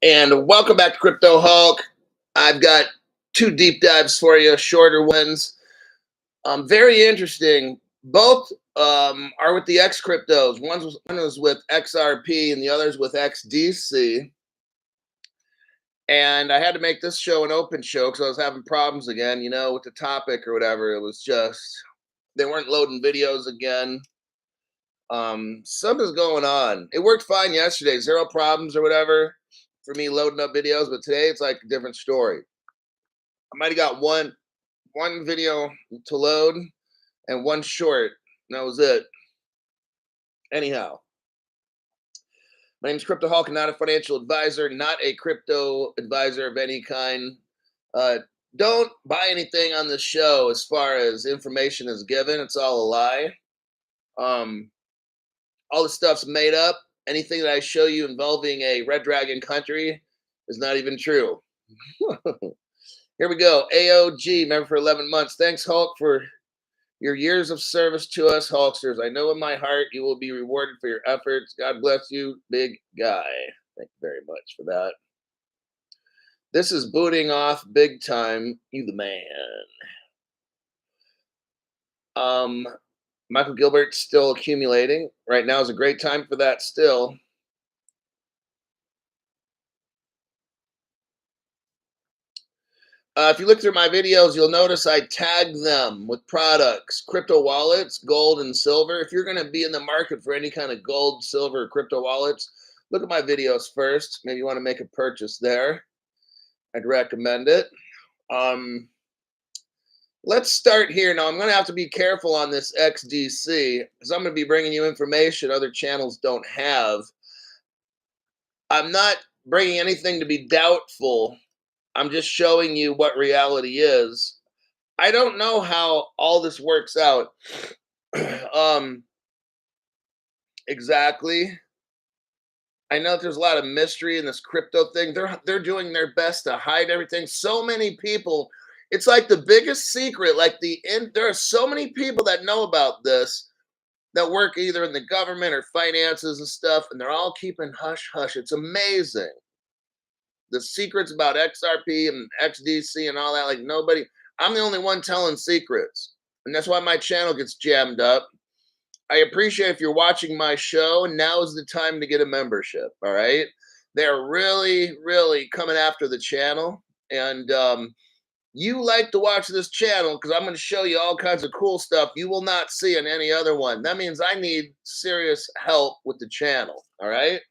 And welcome back to Crypto Hulk. I've got two deep dives for you, shorter ones. Very interesting. Both are with the X cryptos. One was with XRP and the other's with XDC. And I had to make this show an open show because I was having problems again, with the topic or whatever. It was just they weren't loading videos again. Something's going on. It worked fine yesterday, zero problems or whatever for me loading up videos, but today it's like a different story. I might have got one video to load and one short, and that was it. Anyhow, my name is Crypto Hulk, not a financial advisor, not a crypto advisor of any kind. Don't buy anything on the show as far as information is given. It's all a lie. All the stuff's made up. Anything that I show you involving a Red Dragon country is not even true. Here we go. AOG, member for 11 months. Thanks, Hulk, for your years of service to us, Hulksters. I know in my heart you will be rewarded for your efforts. God bless you, big guy. Thank you very much for that. This is booting off big time. You the man. Michael Gilbert's still accumulating. Right now is a great time for that still. If you look through my videos, you'll notice I tag them with products, crypto wallets, gold and silver. If you're going to be in the market for any kind of gold, silver, or crypto wallets, look at my videos first. Maybe you want to make a purchase there. I'd recommend it. Let's start here. Now, I'm going to have to be careful on this XDC because I'm going to be bringing you information other channels don't have. I'm not bringing anything to be doubtful. I'm just showing you what reality is. I don't know how all this works out exactly. I know there's a lot of mystery in this crypto thing. They're doing their best to hide everything. So many people. It's like the biggest secret. There are so many people that know about this that work either in the government or finances and stuff, and they're all keeping hush hush. It's amazing. The secrets about XRP and XDC and all that, like nobody. I'm the only one telling secrets, and that's why my channel gets jammed up. I appreciate if you're watching my show. Now is the time to get a membership. All right, they're really, really coming after the channel, and you like to watch this channel because I'm going to show you all kinds of cool stuff you will not see in any other one. That means I need serious help with the channel. All right.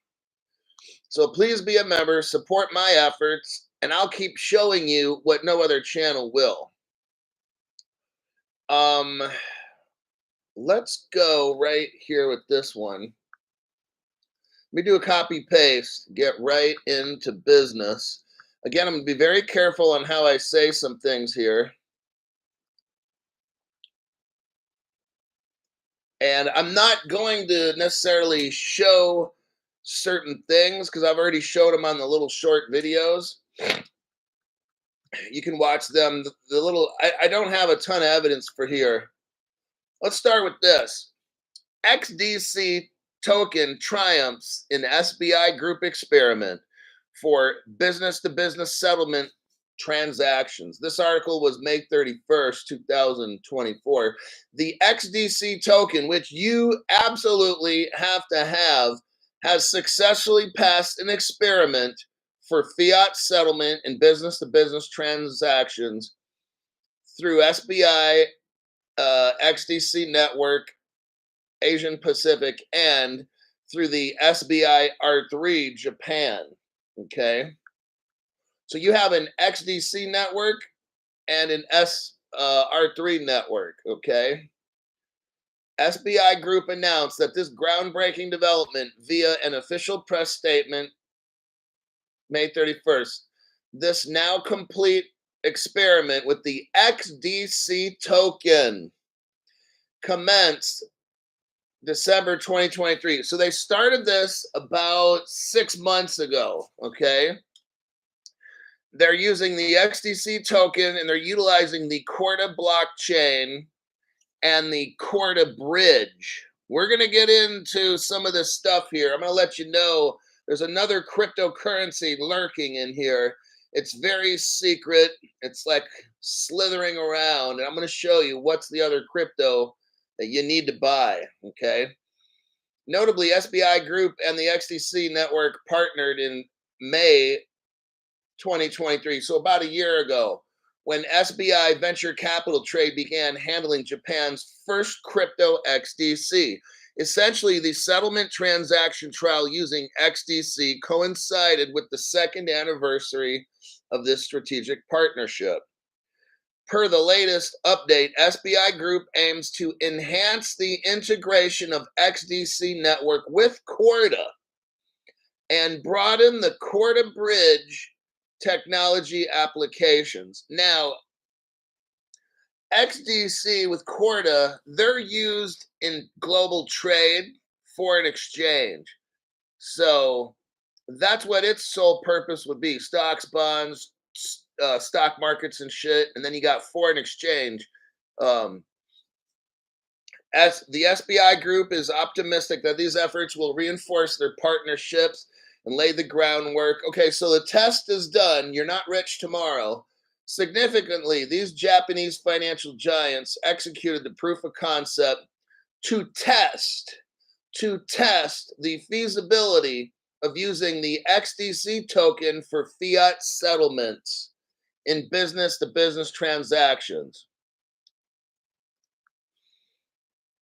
So please be a member, support my efforts, and I'll keep showing you what no other channel will. Let's go right here with this one. Let me do a copy paste, get right into business. Again, I'm going to be very careful on how I say some things here. And I'm not going to necessarily show certain things because I've already showed them on the little short videos. You can watch them. I don't have a ton of evidence for here. Let's start with this. XDC token triumphs in SBI group experiment for business-to-business settlement transactions. This article was May 31st, 2024. The XDC token, which you absolutely have to have, has successfully passed an experiment for fiat settlement in business-to-business transactions through SBI, XDC network, Asian Pacific, and through the SBI R3 Japan. Okay, so you have an XDC network and an R3 network. Okay, SBI Group announced that this groundbreaking development via an official press statement May 31st. This now complete experiment with the XDC token commenced December 2023. So they started this about 6 months ago, okay? They're using the XDC token and they're utilizing the Corda blockchain and the Corda bridge. We're going to get into some of this stuff here. I'm going to let you know There's another cryptocurrency lurking in here. It's very secret. It's like slithering around. And I'm going to show you what's the other crypto that you need to buy. Okay. Notably, SBI Group and the XDC network partnered in May 2023, so about a year ago, when SBI Venture Capital Trade began handling Japan's first crypto XDC. Essentially, the settlement transaction trial using XDC coincided with the second anniversary of this strategic partnership. Per the latest update, SBI Group aims to enhance the integration of XDC network with Corda and broaden the Corda bridge technology applications. Now, XDC with Corda, they're used in global trade, foreign exchange. So that's what its sole purpose would be: stocks, bonds, stock markets, and shit. And then you got foreign exchange. As the SBI Group is optimistic that these efforts will reinforce their partnerships and lay the groundwork. Okay, so the test is done. You're not rich tomorrow. Significantly, these Japanese financial giants executed the proof of concept to test the feasibility of using the XDC token for fiat settlements in business-to-business transactions.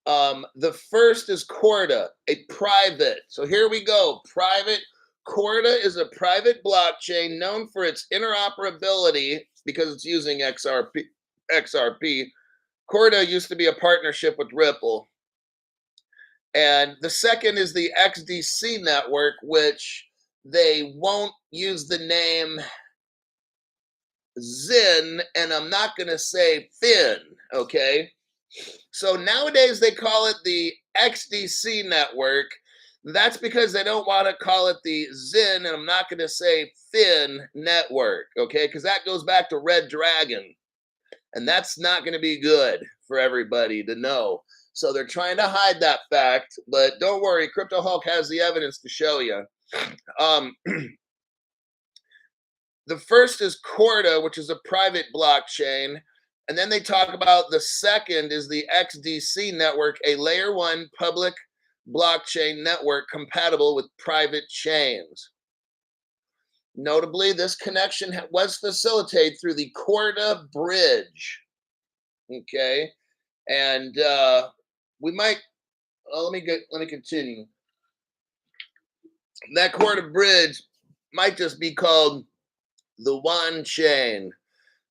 The first is Corda, a private. So here we go. Private. Corda is a private blockchain known for its interoperability because it's using XRP. Corda used to be a partnership with Ripple. And the second is the XDC network, which they won't use the name Zin, and I'm not going to say Fin, okay? So nowadays they call it the XDC network. That's because they don't want to call it the Zin, and I'm not going to say Fin network, okay? Because that goes back to Red Dragon, and that's not going to be good for everybody to know. So they're trying to hide that fact, but don't worry, Crypto Hulk has the evidence to show you. The first is Corda, which is a private blockchain. And then they talk about the second is the XDC network, a layer one public blockchain network compatible with private chains. Notably, this connection was facilitated through the Corda bridge. Okay. And we might, let me continue. That Corda bridge might just be called the One Chain.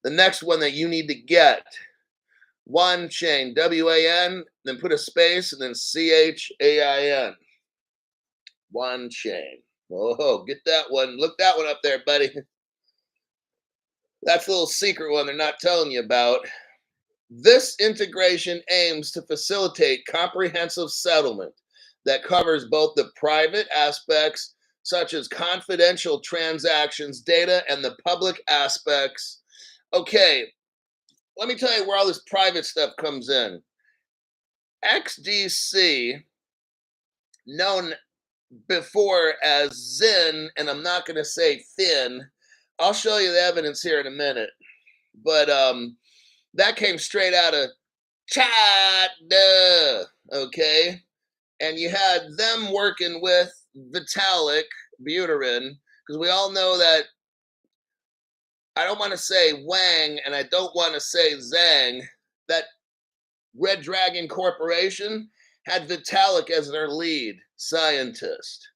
The next one that you need to get, One Chain, WAN, then put a space and then CHAIN. One Chain. Oh, get that one. Look that one up there, buddy. That's a little secret one they're not telling you about. This integration aims to facilitate comprehensive settlement that covers both the private aspects, such as confidential transactions, data, and the public aspects. Okay, let me tell you where all this private stuff comes in. XDC, known before as Zin, and I'm not going to say Fin. I'll show you the evidence here in a minute. But that came straight out of China, okay? And you had them working with Vitalik Buterin, because we all know that I don't want to say Wang and I don't want to say Zhang, that Red Dragon Corporation had Vitalik as their lead scientist.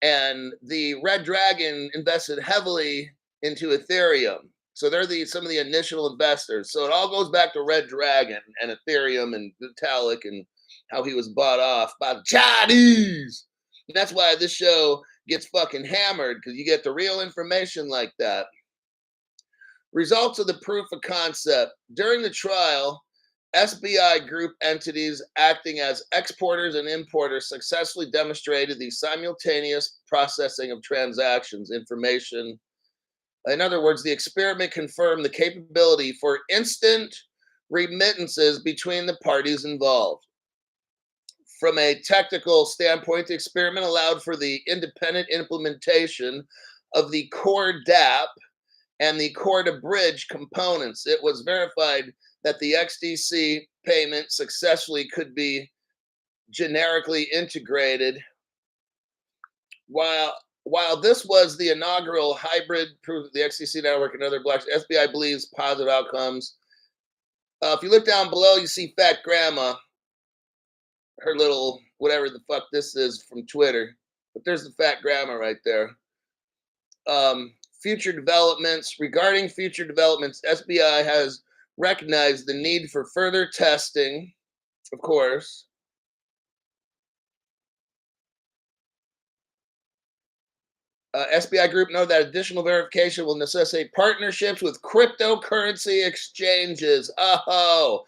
And the Red Dragon invested heavily into Ethereum. So they're some of the initial investors. So it all goes back to Red Dragon and Ethereum and Vitalik and how he was bought off by the Chinese. And that's why this show gets fucking hammered, because you get the real information like that. Results of the proof of concept. During the trial, SBI Group entities acting as exporters and importers successfully demonstrated the simultaneous processing of transactions information. In other words, the experiment confirmed the capability for instant remittances between the parties involved. From a technical standpoint, the experiment allowed for the independent implementation of the core DApp and the core to bridge components. It was verified that the XDC payment successfully could be generically integrated. While this was the inaugural hybrid proof of the XDC network and other blocks, SBI believes positive outcomes. If you look down below, you see Fat Grandma, her little whatever the fuck this is from Twitter. But there's the Fat Grandma right there. Future developments. Regarding future developments, SBI has recognized the need for further testing, of course. SBI Group noted that additional verification will necessitate partnerships with cryptocurrency exchanges. Oh,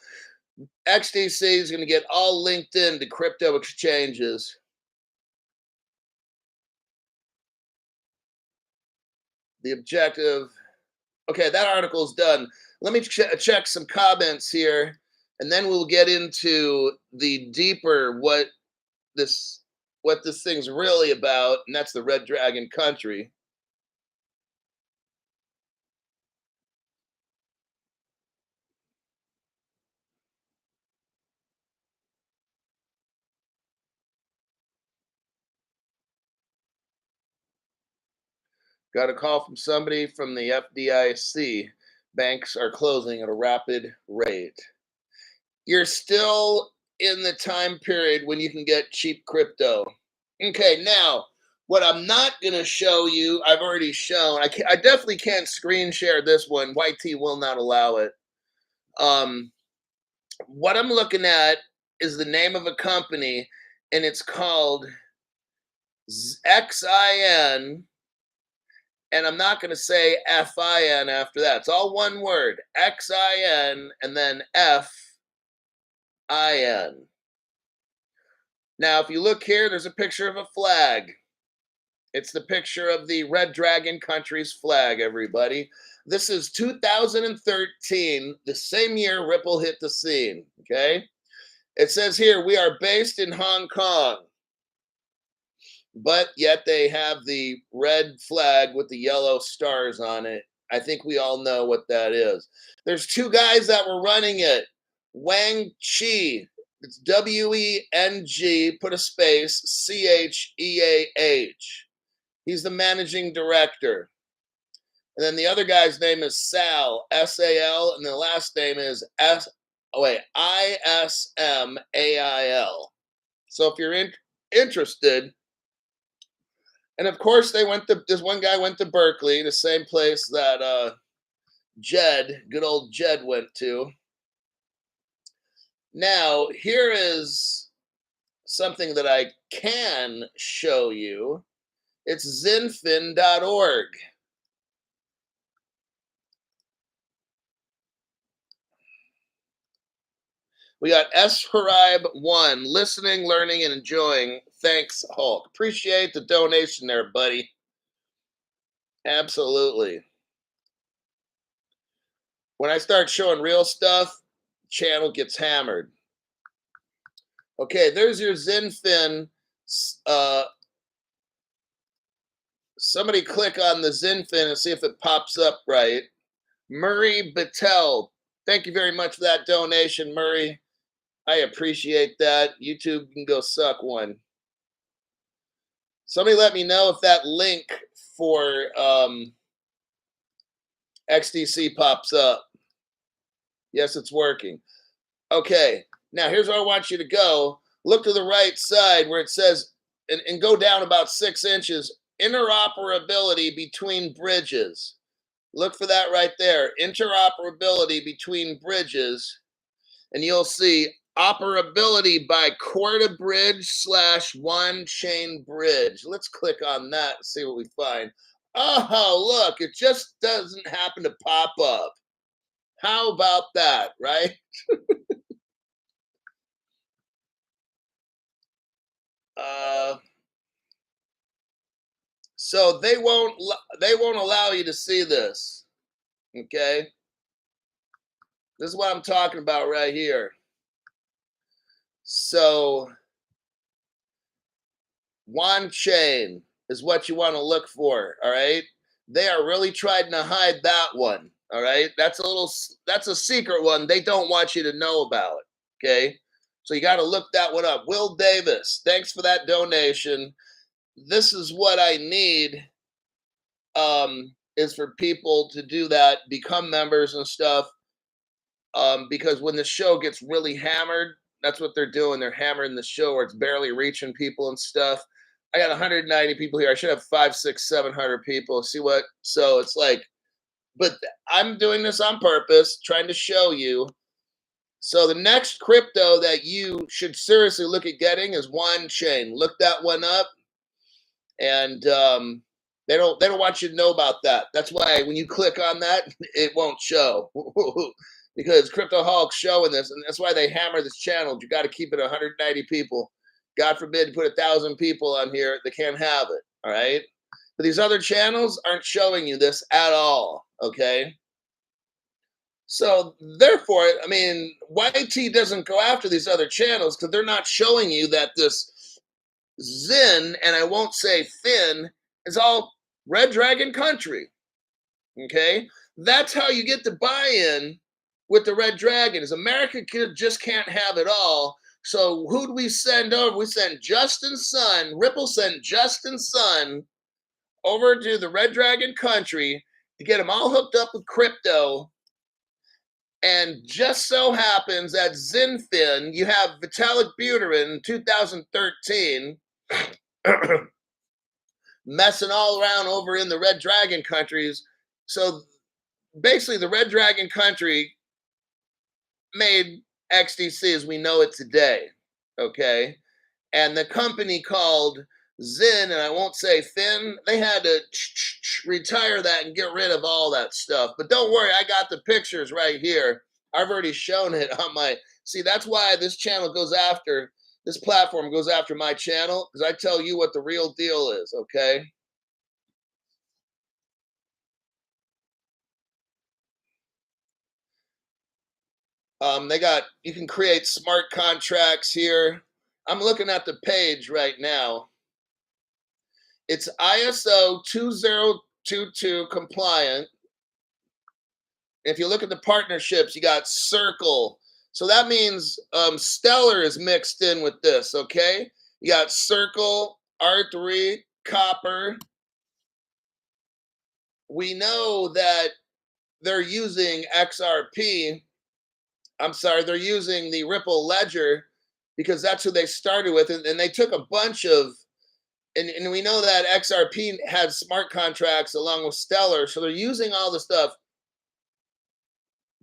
XDC is going to get all linked into crypto exchanges. The objective. Okay, that article is done. Let me check some comments here, and then we'll get into the deeper what this thing's really about, and that's the Red Dragon country. Got a call from somebody from the FDIC. Banks are closing at a rapid rate. You're still in the time period when you can get cheap crypto. Okay, now what I'm not going to show you, I've already shown. I definitely can't screen share this one. YT will not allow it. What I'm looking at is the name of a company, and it's called XIN. And I'm not going to say FIN after that. It's all one word. XIN and then FIN. Now, if you look here, there's a picture of a flag. It's the picture of the Red Dragon country's flag, everybody. This is 2013, the same year Ripple hit the scene, okay? It says here, we are based in Hong Kong. But yet they have the red flag with the yellow stars on it. I think we all know what that is. There's two guys that were running it. Wang Chi. It's WENG, put a space, CHEAH. He's the managing director. And then the other guy's name is Sal, SAL, and the last name is ISMAIL. So if you're interested, and of course this one guy went to Berkeley, the same place that good old Jed went to. Now, here is something that I can show you. It's zinfin.org. We got Esharib1, listening, learning, and enjoying. Thanks, Hulk. Appreciate the donation there, buddy. Absolutely. When I start showing real stuff, channel gets hammered. Okay, there's your Zinfin. Somebody click on the Zinfin and see if it pops up right. Murray Battelle. Thank you very much for that donation, Murray. I appreciate that. YouTube can go suck one. Somebody let me know if that link for XDC pops up. Yes, it's working. Okay, now here's where I want you to go. Look to the right side where it says, and go down about 6 inches, interoperability between bridges. Look for that right there, interoperability between bridges, and you'll see operability by core to bridge / one chain bridge. Let's click on that and see what we find. Oh, look, it just doesn't happen to pop up. How about that, right? So they won't allow you to see this. Okay? This is what I'm talking about right here. So One chain is what you want to look for. All right. They are really trying to hide that one. All right. That's a secret one they don't want you to know about. Okay. So you got to look that one up. Will Davis, thanks for that donation. This is what I need, is for people to do that, become members and stuff. Because when the show gets really hammered, that's what they're doing. They're hammering the show where it's barely reaching people and stuff. I got 190 people here. I should have 5, 6, 700 people. See what? So it's like, but I'm doing this on purpose, trying to show you. So the next crypto that you should seriously look at getting is one chain. Look that one up, and they don't want you to know about that. That's why when you click on that, it won't show. Because Crypto Hulk's showing this, and that's why they hammer this channel. You got to keep it 190 people. God forbid you put 1,000 people on here, they can't have it. All right. But these other channels aren't showing you this at all. Okay. So therefore, I mean, YT doesn't go after these other channels because they're not showing you that this Zen, and I won't say Finn, is all Red Dragon country. Okay. That's how you get the buy-in with the Red Dragon. Is America just can't have it all. So who do we send over? We send Justin Sun. Ripple sent Justin Sun over to the Red Dragon country to get them all hooked up with crypto. And just so happens that Zinfin, you have Vitalik Buterin in 2013 messing all around over in the Red Dragon countries. So basically, the Red Dragon country made XDC as we know it today. Okay. And the company called Zen, and I won't say Finn, they had to retire that and get rid of all that stuff. But don't worry, I got the pictures right here. I've already shown it on my. See, that's why this channel goes after, this platform goes after my channel, because I tell you what the real deal is. Okay. They got, you can create smart contracts here. I'm looking at the page right now. It's ISO 2022 compliant. If you look at the partnerships, you got Circle. So that means Stellar is mixed in with this, okay? You got Circle, R3, Copper. We know that they're using XRP. I'm sorry, they're using the Ripple Ledger because that's who they started with. And they took a bunch of, and we know that XRP had smart contracts along with Stellar. So they're using all the stuff.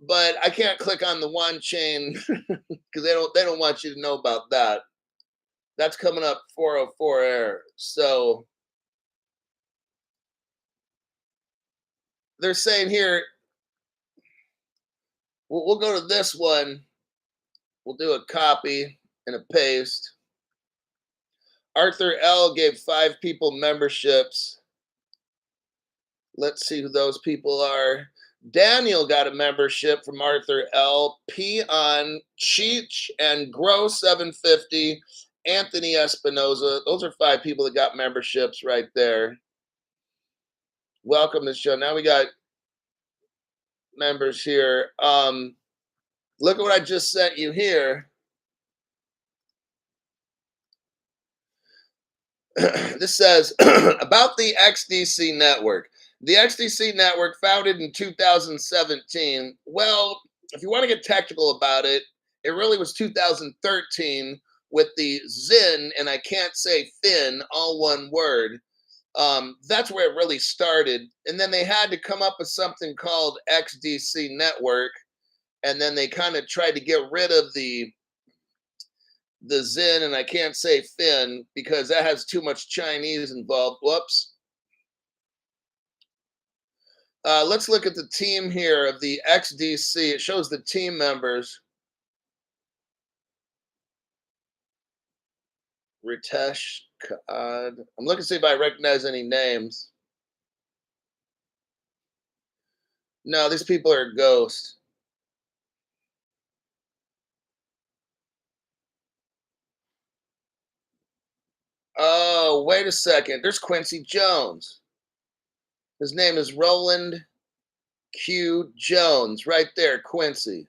But I can't click on the one chain because they don't want you to know about that. That's coming up 404 error. So they're saying here, we'll go to this one. We'll do a copy and a paste. Arthur L gave 5 people memberships. Let's see who those people are. Daniel got a membership from Arthur L. Peon, Cheech, and Grow 750. Anthony Espinoza. Those are 5 people that got memberships right there. Welcome to the show. Now we got members here. Look at what I just sent you here. This says about the XDC network. The XDC network, founded in 2017. Well, if you want to get technical about it, it really was 2013 with the Zin, and I can't say Fin, all one word. That's where it really started. And then they had to come up with something called XDC network. And then they kind of tried to get rid of the Zen, and I can't say Fin because that has too much Chinese involved. Whoops. Let's look at the team here of the XDC. It shows the team members. Ritesh Kaad. I'm looking to see if I recognize any names. No, these people are ghosts. Oh, wait a second. There's Quincy Jones. His name is Roland Q. Jones. Right there, Quincy.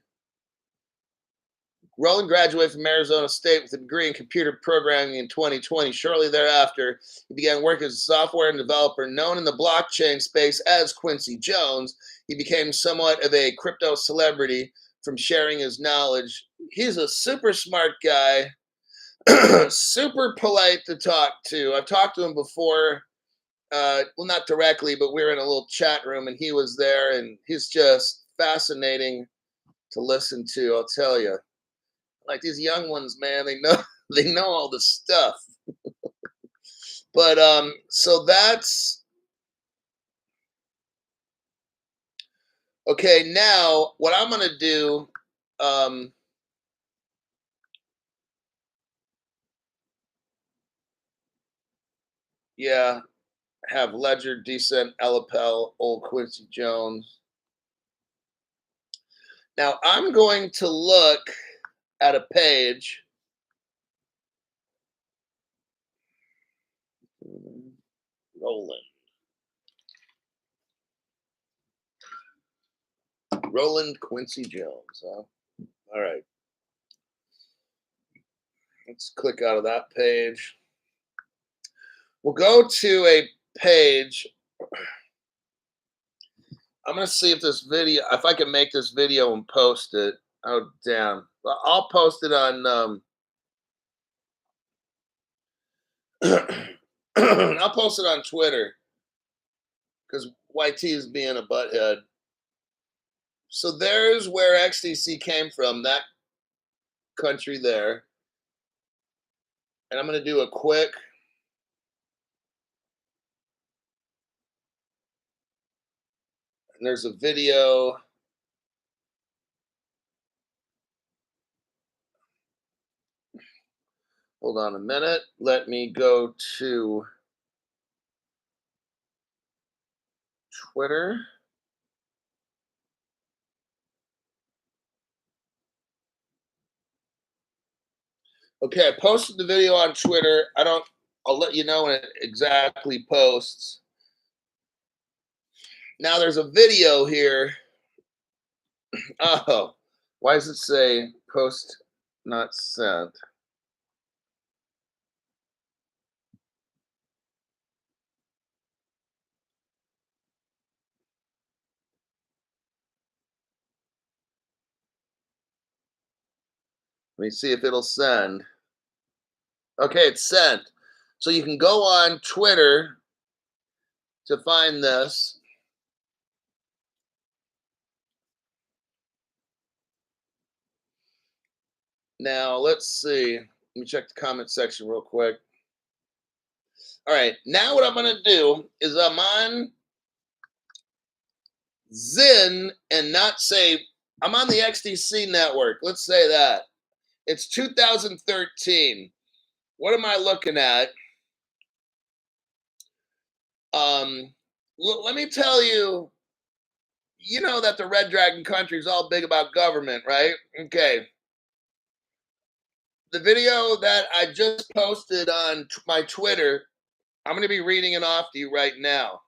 Roland graduated from Arizona State with a degree in computer programming in 2020. Shortly thereafter, he began working as a software developer known in the blockchain space as Quincy Jones. He became somewhat of a crypto celebrity from sharing his knowledge. He's a super smart guy, super polite to talk to. I've talked to him before. Well, not directly, but we were in a little chat room and he was there, and he's just fascinating to listen to, I'll tell you. Like these young ones, man, they know they know all the stuff. But so that's okay. Now what I'm gonna do, um, yeah, have Ledger, Decent, Elapel, Old Quincy Jones. Now I'm going to look at a page. Roland. Roland Quincy Jones. Huh? All right. Let's click out of that page. We'll go to a page. I'm gonna see if this video, if I can make this video and post it. Oh damn! I'll post it on. I'll post it on Twitter because YT is being a butthead. So there's where XDC came from. That country there, and I'm gonna do a quick. And there's a video. Hold on a minute. Let me go to Twitter. Okay, I posted the video on Twitter. I'll let you know when it exactly posts. Now there's a video here. Oh, why does it say post not sent? Let me see if it'll send. Okay, it's sent. So you can go on Twitter to find this. Now, let's see. Let me check the comment section real quick. All right, now what I'm going to do is I'm on Zin and not say, I'm on the XDC network. Let's say that. It's 2013. What am I looking at? Let me tell you, you know that the Red Dragon country is all big about government, right? Okay. The video that I just posted on my Twitter, I'm going to be reading it off to you right now.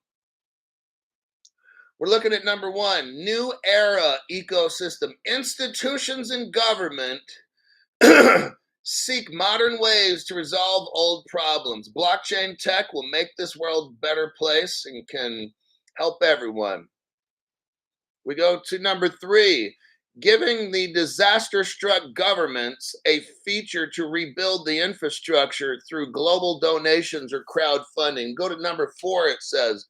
We're looking at number one, new era ecosystem. Institutions and government seek modern ways to resolve old problems. Blockchain tech will make this world a better place and can help everyone. We go to number three, giving the disaster-struck governments a feature to rebuild the infrastructure through global donations or crowdfunding. Go to number four, it says,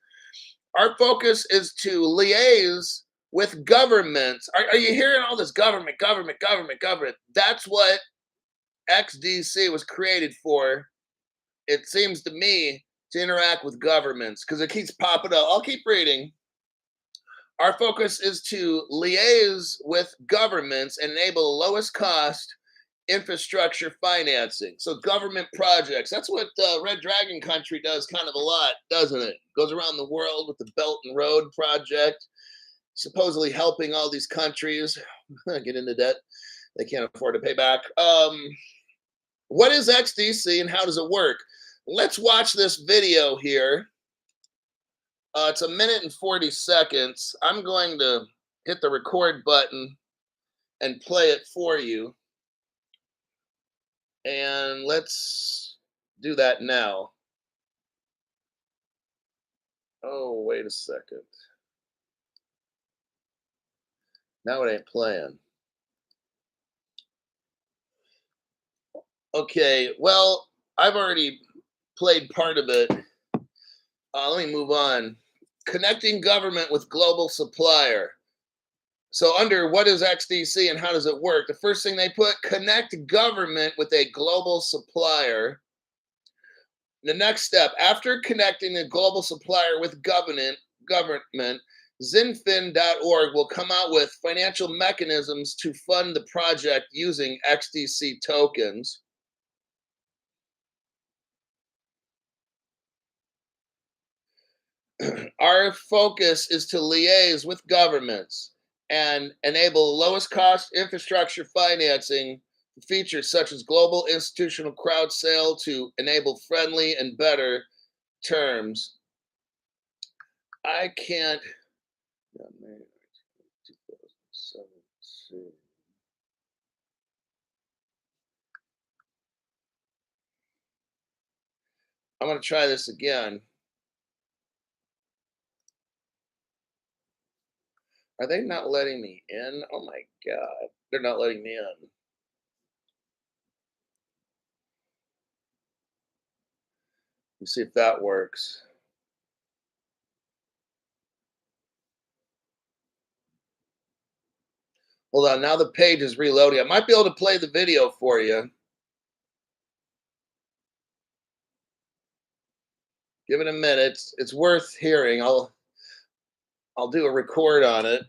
our focus is to liaise with governments. Are you hearing all this government? That's what XDC was created for. It seems to me to interact with governments because it keeps popping up. I'll keep reading. Our focus is to liaise with governments and enable the lowest cost infrastructure financing. So government projects, that's what Red Dragon country does kind of a lot, doesn't it? Goes around the world with the Belt and Road project, supposedly helping all these countries get into debt they can't afford to pay back. What is XDC and how does it work? Let's watch this video here. It's a minute and 40 seconds. I'm going to hit the record button and play it for you. And let's do that now. Oh, wait a second. Now it ain't playing. Okay, well, I've already played part of it. Let me move on. Connecting government with global supplier. So under what is XDC and how does it work? The first thing they put, connect government with a global supplier. The next step, after connecting a global supplier with government, zinfin.org will come out with financial mechanisms to fund the project using XDC tokens. Our focus is to liaise with governments and enable lowest cost infrastructure financing features such as global institutional crowd sale to enable friendly and better terms. I can't. I'm going to try this again. Are they not letting me in? Oh my God. They're not letting me in. Let's see if that works. Hold on. Now the page is reloading. I might be able to play the video for you. Give it a minute. It's worth hearing. I'll do a record on it.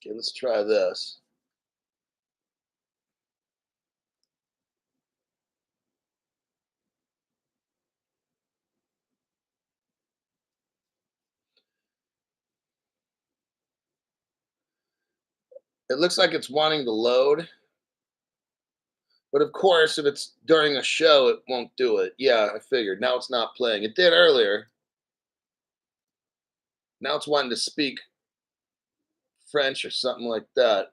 Okay, let's try this. It looks like it's wanting to load. But of course, if it's during a show, it won't do it. Yeah, I figured. Now it's not playing. It did earlier. Now it's wanting to speak French or something like that.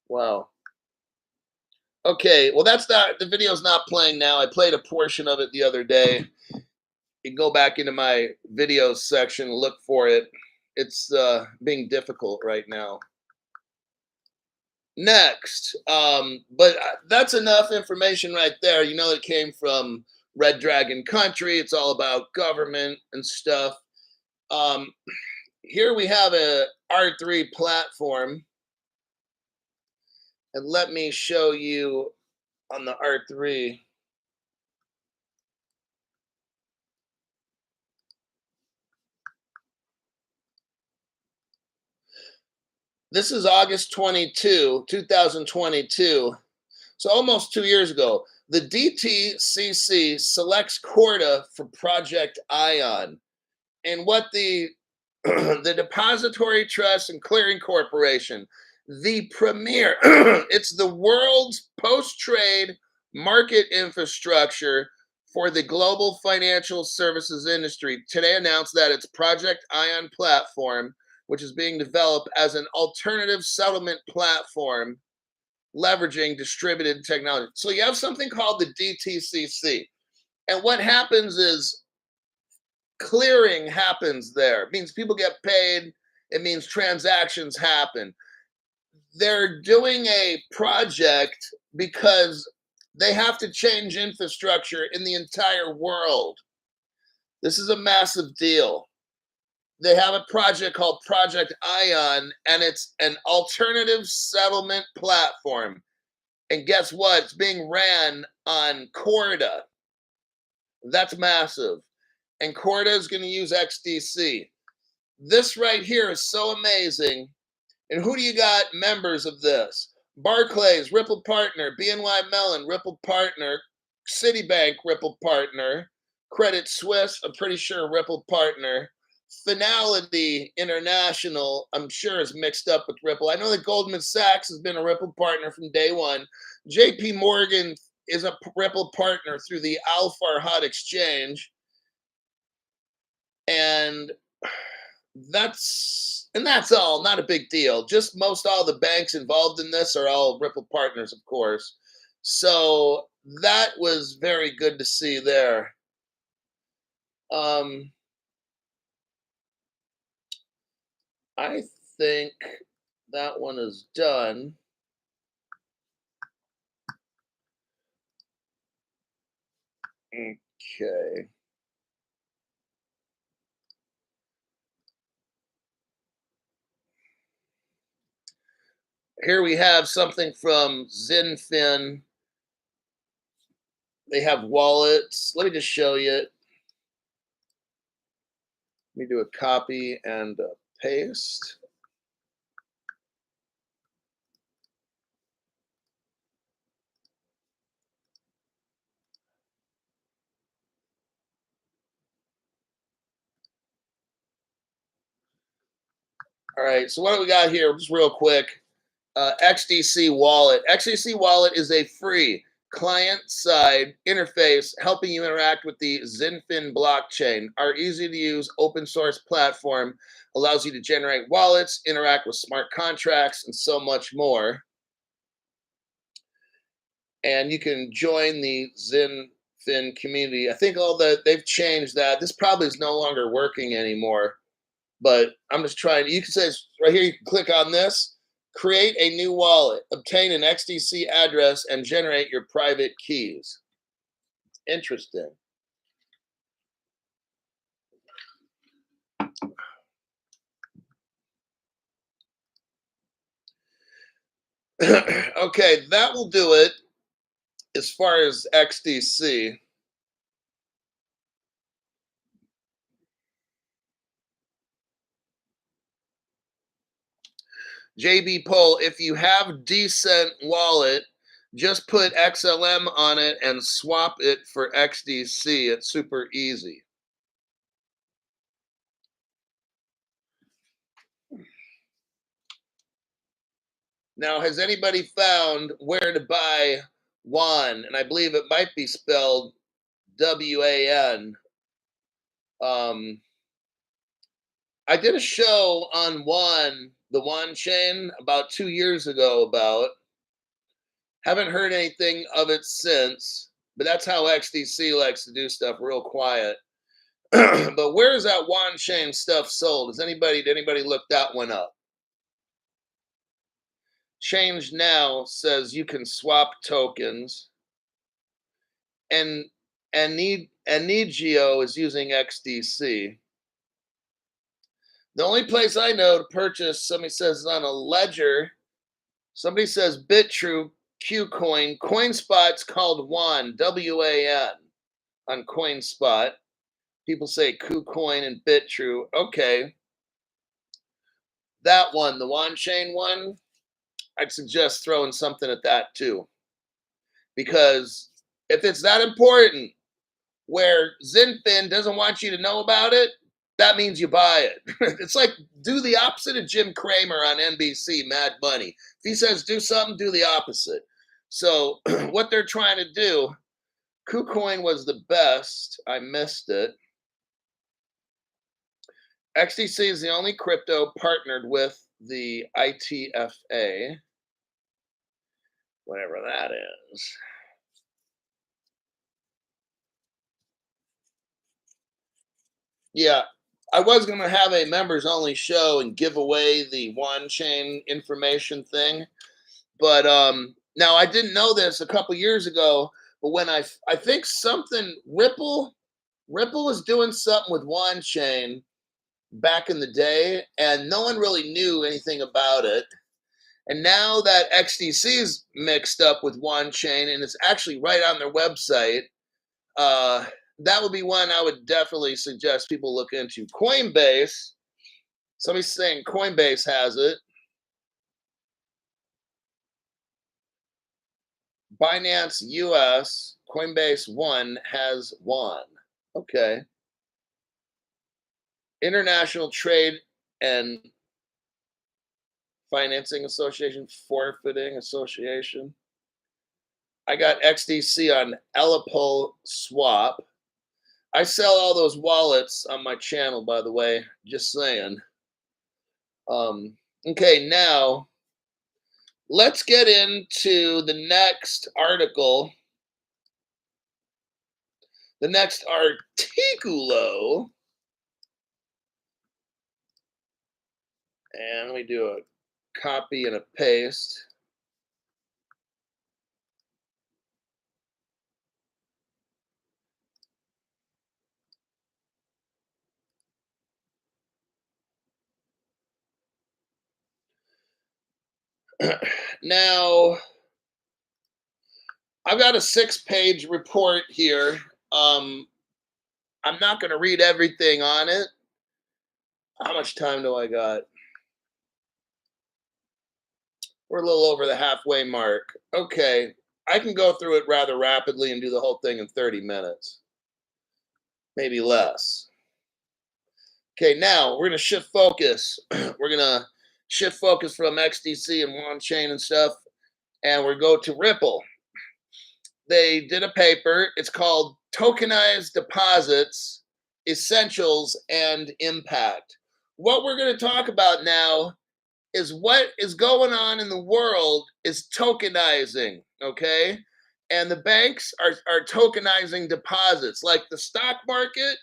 Wow. Okay, well that's not the video's not playing now. I played a portion of it the other day. You can go back into my videos section and look for it. It's being difficult right now. Next, but that's enough information right there. You know, it came from Red Dragon Country. It's all about government and stuff. Um, Here we have a R3 platform, and let me show you on the R3. This is August 22, 2022. So almost 2 years ago. The DTCC selects Corda for Project Ion. And what the the Depository Trust and Clearing Corporation, the premier, it's the world's post-trade market infrastructure for the global financial services industry, today announced that its Project Ion platform, which is being developed as an alternative settlement platform leveraging distributed technology. So you have something called the DTCC. And what happens is clearing happens there. It means people get paid. It means transactions happen. They're doing a project because they have to change infrastructure in the entire world. This is a massive deal. They have a project called Project Ion, and it's an alternative settlement platform. And guess what? It's being ran on Corda. That's massive. And Corda is going to use XDC. This right here is so amazing. And who do you got members of this? Barclays, Ripple Partner, BNY Mellon, Ripple Partner, Citibank, Ripple Partner, Credit Suisse, I'm pretty sure Ripple Partner, Finality International, I'm sure, is mixed up with Ripple. I know that Goldman Sachs has been a Ripple partner from day one. JP Morgan is a Ripple partner through the Al Farhad exchange. And that's all, not a big deal. Just most all the banks involved in this are all Ripple partners, of course. So that was very good to see there. Um, I think that one is done. Okay. Here we have something from Zinfin. They have wallets. Let me just show you it. Let me do a copy and paste. All right, so what do we got here? Just real quick. XDC Wallet. XDC Wallet is a free client-side interface helping you interact with the Zinfin blockchain. Our easy-to-use open-source platform allows you to generate wallets, interact with smart contracts, and so much more. And you can join the Zinfin community. I think they've changed that. This probably is no longer working anymore. But I'm just trying. You can say right here. You can click on this. Create a new wallet. Obtain an XDC address and generate your private keys. Interesting. Okay, that will do it as far as XDC. JB Poll, if you have decent wallet, just put XLM on it and swap it for XDC. It's super easy. Now, has anybody found where to buy WAN? And I believe it might be spelled WAN. I did a show on the WAN chain, about 2 years ago about. Haven't heard anything of it since, but that's how XDC likes to do stuff, real quiet. But where is that WAN chain stuff sold? Did anybody look that one up? Change Now says you can swap tokens, and Anigio is using XDC. The only place I know to purchase, somebody says, is on a ledger. Somebody says BitTrue, Qcoin, CoinSpot's called WAN, WAN, on CoinSpot. People say KuCoin and BitTrue. Okay, that one, the WAN chain one, I'd suggest throwing something at that too, because if it's that important, where Zinfin doesn't want you to know about it, that means you buy it. It's like, do the opposite of Jim Cramer on NBC, Mad Money. If he says do something, do the opposite. So what they're trying to do, KuCoin was the best. I missed it. XDC is the only crypto partnered with the ITFA, whatever that is. Yeah, I was going to have a members only show and give away the WAN chain information thing, but now I didn't know this a couple years ago, but when I think something Ripple was doing something with WAN chain back in the day, and no one really knew anything about it. And now that XDC is mixed up with WAN chain and it's actually right on their website, that would be one I would definitely suggest people look into. Coinbase, somebody's saying Coinbase has it. Binance US, Coinbase One has WAN. Okay. International Trade and Financing Association, Forfeiting Association. I got XDC on Elipol Swap. I sell all those wallets on my channel, by the way. Just saying. Okay, now let's get into the next article. The next articulo. And let me do a copy and a paste. Now, I've got a 6-page report here. I'm not going to read everything on it. How much time do I got? We're a little over the halfway mark. Okay, I can go through it rather rapidly and do the whole thing in 30 minutes. Maybe less. Okay, now we're going to shift focus. We're going to shift focus from XDC and one chain and stuff, and we're going to Ripple. They did a paper. It's called Tokenized Deposits, Essentials, and Impact. What we're going to talk about now is what is going on in the world is tokenizing, okay? And the banks are tokenizing deposits. Like the stock market,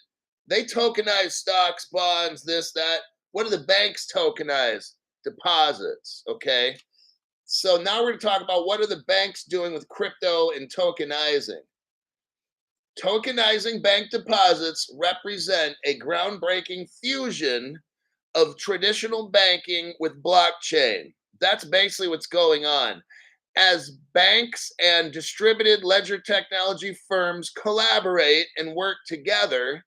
they tokenize stocks, bonds, this, that. What do the banks tokenize? Deposits, okay? So now we're going to talk about what are the banks doing with crypto and tokenizing. Tokenizing bank deposits represent a groundbreaking fusion of traditional banking with blockchain. That's basically what's going on. As banks and distributed ledger technology firms collaborate and work together,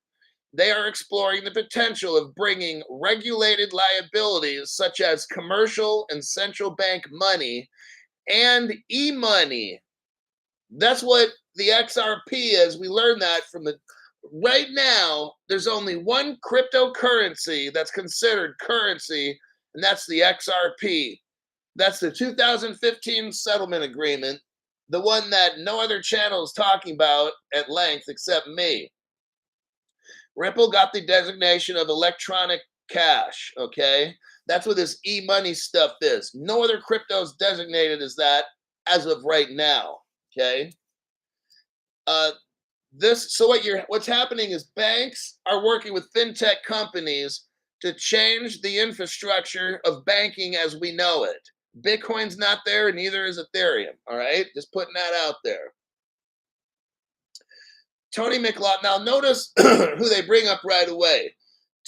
they are exploring the potential of bringing regulated liabilities such as commercial and central bank money and e-money. That's what the XRP is. We learned that from the right now. There's only one cryptocurrency that's considered currency, and that's the XRP. That's the 2015 settlement agreement, the one that no other channel is talking about at length except me. Ripple got the designation of electronic cash, okay? That's what this e-money stuff is. No other crypto is designated as that as of right now, okay? What's happening is banks are working with fintech companies to change the infrastructure of banking as we know it. Bitcoin's not there, and neither is Ethereum. All right, just putting that out there. Tony McLaughlin. Now notice who they bring up right away.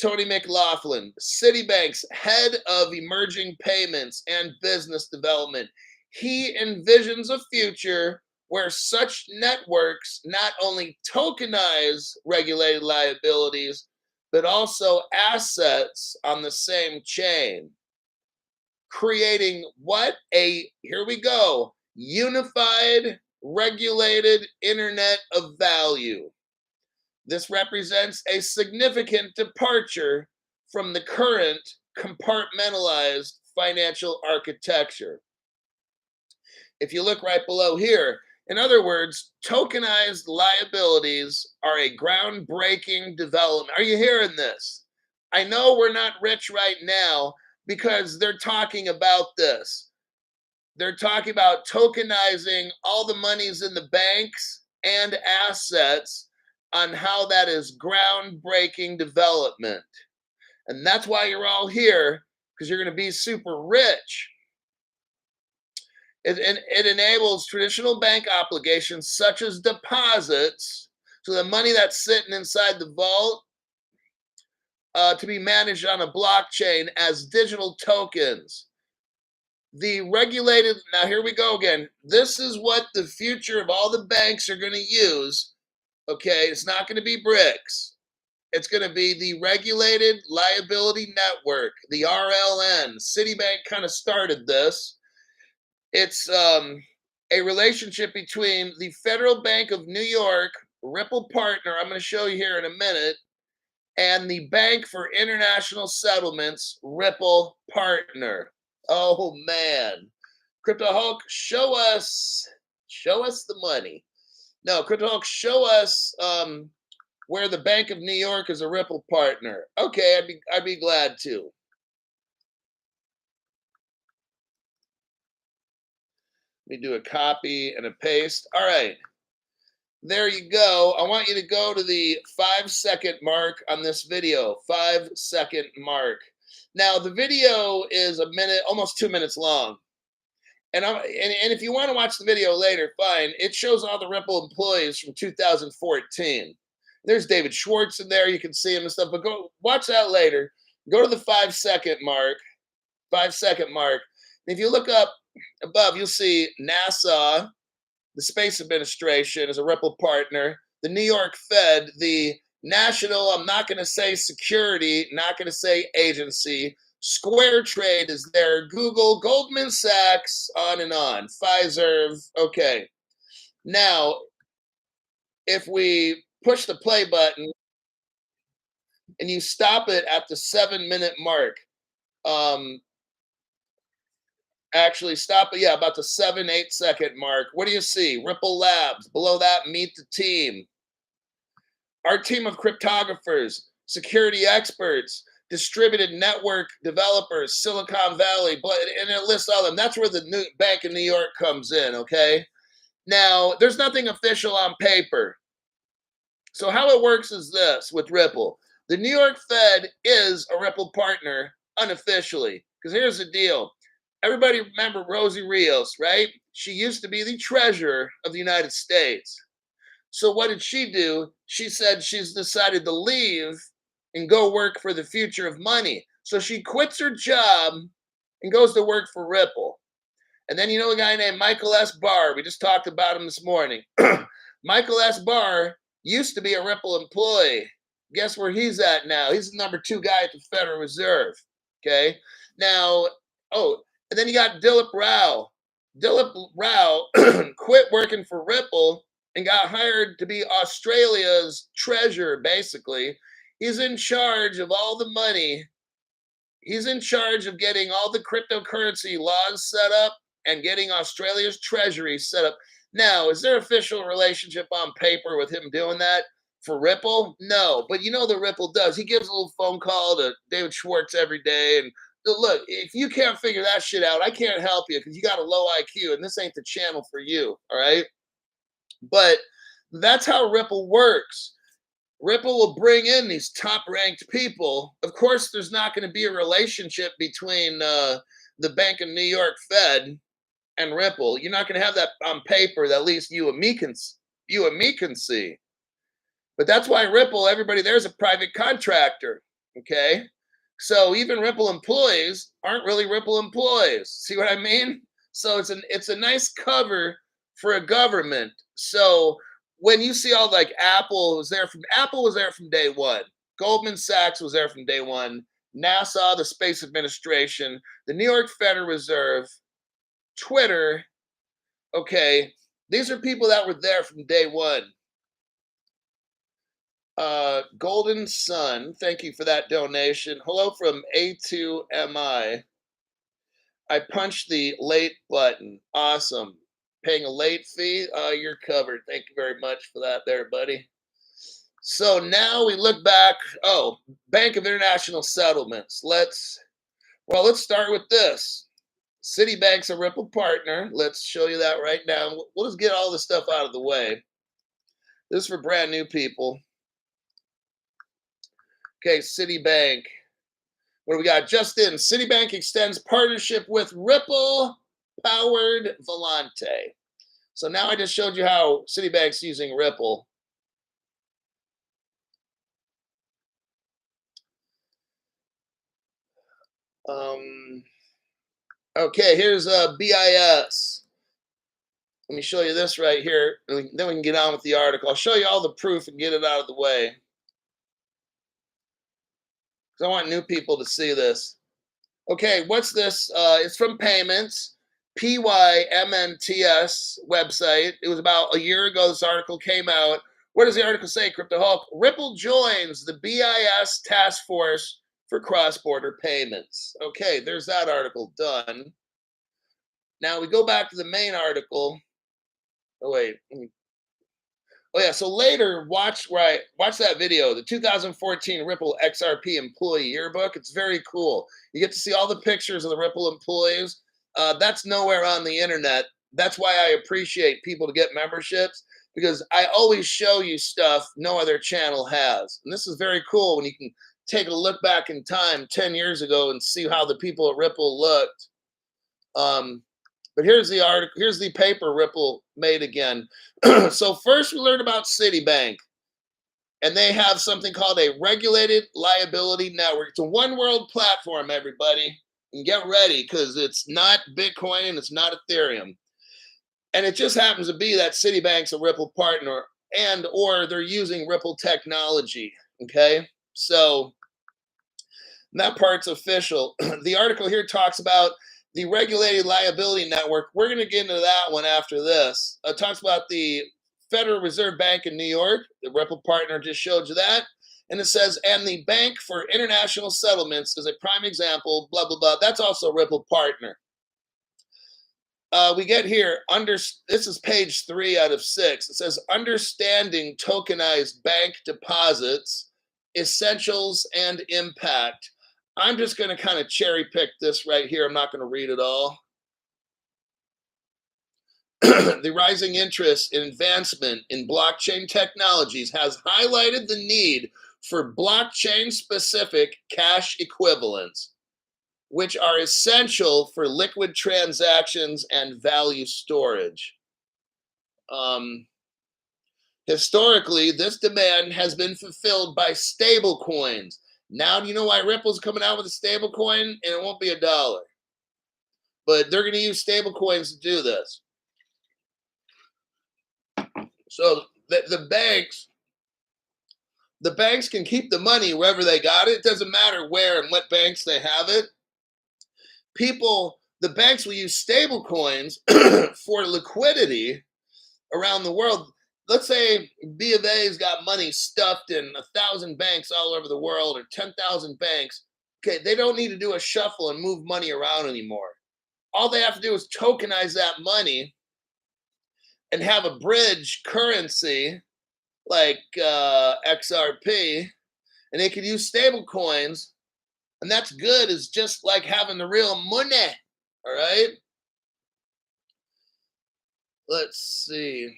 Tony McLaughlin, Citibank's head of emerging payments and business development. He envisions a future where such networks not only tokenize regulated liabilities, but also assets on the same chain, creating here we go, unified regulated internet of value. This represents a significant departure from the current compartmentalized financial architecture. If you look right below here, in other words, tokenized liabilities are a groundbreaking development. Are you hearing this? I know we're not rich right now because they're talking about this. They're talking about tokenizing all the monies in the banks and assets on how that is groundbreaking development. And that's why you're all here, because you're going to be super rich. It enables traditional bank obligations such as deposits, so the money that's sitting inside the vault, to be managed on a blockchain as digital tokens. The regulated, now here we go again. This is what the future of all the banks are going to use. Okay, it's not going to be bricks. It's going to be the regulated liability network, the RLN. Citibank kind of started this. It's a relationship between the Federal Bank of New York, Ripple partner, I'm going to show you here in a minute, and the Bank for International Settlements Ripple partner. Oh man, Crypto Hulk, show us the money. No, Crypto Hulk, show us where the Bank of New York is a Ripple partner. Okay, I'd be glad to. Let me do a copy and a paste. All right. There you go. I want you to go to the 5-second mark on this video. 5-second mark. Now the video is a minute, almost 2 minutes long. And if you want to watch the video later, fine. It shows all the Ripple employees from 2014. There's David Schwartz in there. You can see him and stuff. But go watch that later. Go to the 5-second mark. 5-second mark. If you look up above, you'll see NASA, the Space Administration is a Ripple partner. The New York Fed, the national, I'm not going to say security, not going to say agency. Square Trade is there. Google, Goldman Sachs, on and on. Pfizer. Okay. Now, if we push the play button and you stop it at the 7-minute mark, actually stop it, yeah, about the 7-8 second mark. What do you see? Ripple Labs. Below that, meet the team. Our team of cryptographers, security experts, distributed network developers, Silicon Valley, and it lists all of them. That's where the new Bank of New York comes in, okay? Now, there's nothing official on paper. So how it works is this with Ripple. The New York Fed is a Ripple partner unofficially, because here's the deal. Everybody remember Rosie Rios, right? She used to be the treasurer of the United States. So what did she do? She said she's decided to leave and go work for the future of money. So she quits her job and goes to work for Ripple. And then you know a guy named Michael S. Barr. We just talked about him this morning. Michael S. Barr used to be a Ripple employee. Guess where he's at now? He's the number 2 guy at the Federal Reserve. Okay. Now, and then you got Dilip Rao. Dilip Rao quit working for Ripple and got hired to be Australia's treasurer, basically. He's in charge of all the money. He's in charge of getting all the cryptocurrency laws set up and getting Australia's treasury set up. Now, is there official relationship on paper with him doing that for Ripple? No, but you know the Ripple does. He gives a little phone call to David Schwartz every day. And look, if you can't figure that shit out, I can't help you because you got a low IQ and this ain't the channel for you, all right? But that's how Ripple works. Ripple will bring in these top-ranked people. Of course, there's not going to be a relationship between the Bank of New York Fed and Ripple. You're not going to have that on paper that at least you and me can see. But that's why Ripple, everybody there's a private contractor, okay? So even Ripple employees aren't really Ripple employees. See what I mean? So it's a nice cover for a government. So when you see all like Apple was there from day one. Goldman Sachs was there from day one. NASA, the Space Administration, the New York Federal Reserve, Twitter. Okay, these are people that were there from day one. Golden Sun, thank you for that donation. Hello from A2MI. I punched the late button. Awesome. Paying a late fee? You're covered. Thank you very much for that there, buddy. So now we look back. Oh, Bank of International Settlements. Let's start with this. Citibank's a Ripple partner. Let's show you that right now. We'll just get all this stuff out of the way. This is for brand new people. Okay, Citibank. What do we got? Just in, Citibank extends partnership with Ripple powered Volante. So now I just showed you how Citibank's using Ripple. Okay, here's BIS. Let me show you this right here. Then we can get on with the article. I'll show you all the proof and get it out of the way. Because I want new people to see this. Okay, what's this? It's from Payments, PYMNTS website. It was about a year ago this article came out. What does the article say, Crypto Hulk? Ripple joins the BIS task force for cross-border payments. Okay, there's that article done. Now we go back to the main article. Oh wait. Oh yeah. So later, watch that video, the 2014 Ripple XRP Employee Yearbook. It's very cool. You get to see all the pictures of the Ripple employees. That's nowhere on the internet. That's why I appreciate people to get memberships, because I always show you stuff no other channel has. And this is very cool when you can take a look back in time 10 years ago and see how the people at Ripple looked. But here's the article. Here's the paper Ripple made again. So first we learned about Citibank, and they have something called a regulated liability network. It's a one world platform, everybody. And get ready, because it's not Bitcoin and it's not Ethereum. And it just happens to be that Citibank's a Ripple partner, and or they're using Ripple technology. Okay, so that part's official. The article here talks about the regulated liability network. We're going to get into that one after this. It talks about the Federal Reserve Bank in New York. The Ripple partner just showed you that. And it says, and the Bank for International Settlements is a prime example, blah, blah, blah. That's also a Ripple partner. We get here, this is page 3 out of 6. It says, understanding tokenized bank deposits, essentials and impact. I'm just going to kind of cherry pick this right here. I'm not going to read it all. The rising interest in advancement in blockchain technologies has highlighted the need for blockchain-specific cash equivalents, which are essential for liquid transactions and value storage. Historically, this demand has been fulfilled by stable coins. Now, do you know why Ripple's coming out with a stable coin? And it won't be $1. But they're going to use stable coins to do this. So the banks can keep the money wherever they got it. It doesn't matter where and what banks they have it. The banks will use stable coins for liquidity around the world. Let's say B of A's got money stuffed in 1,000 banks all over the world, or 10,000 banks. Okay, they don't need to do a shuffle and move money around anymore. All they have to do is tokenize that money and have a bridge currency like XRP, and they could use stable coins, and that's good. It's just like having the real money. All right. Let's see.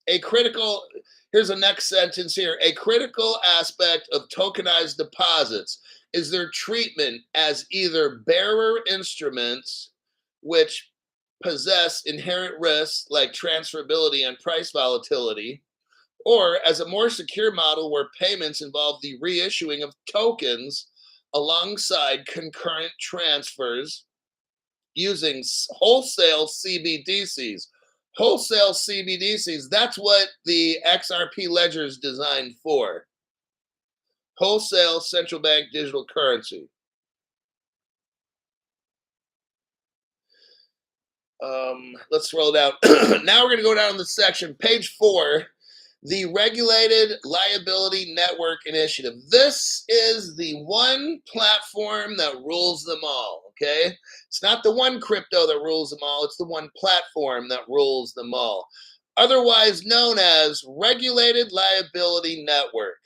Here's the next sentence here. A critical aspect of tokenized deposits is their treatment as either bearer instruments, which possess inherent risks like transferability and price volatility, or as a more secure model where payments involve the reissuing of tokens alongside concurrent transfers using wholesale CBDCs. Wholesale CBDCs, that's what the XRP ledger is designed for. Wholesale central bank digital currency. Let's scroll down. Now we're going to go down to the section, page 4, the Regulated Liability Network Initiative. This is the one platform that rules them all, okay? It's not the one crypto that rules them all. It's the one platform that rules them all. Otherwise known as Regulated Liability Network,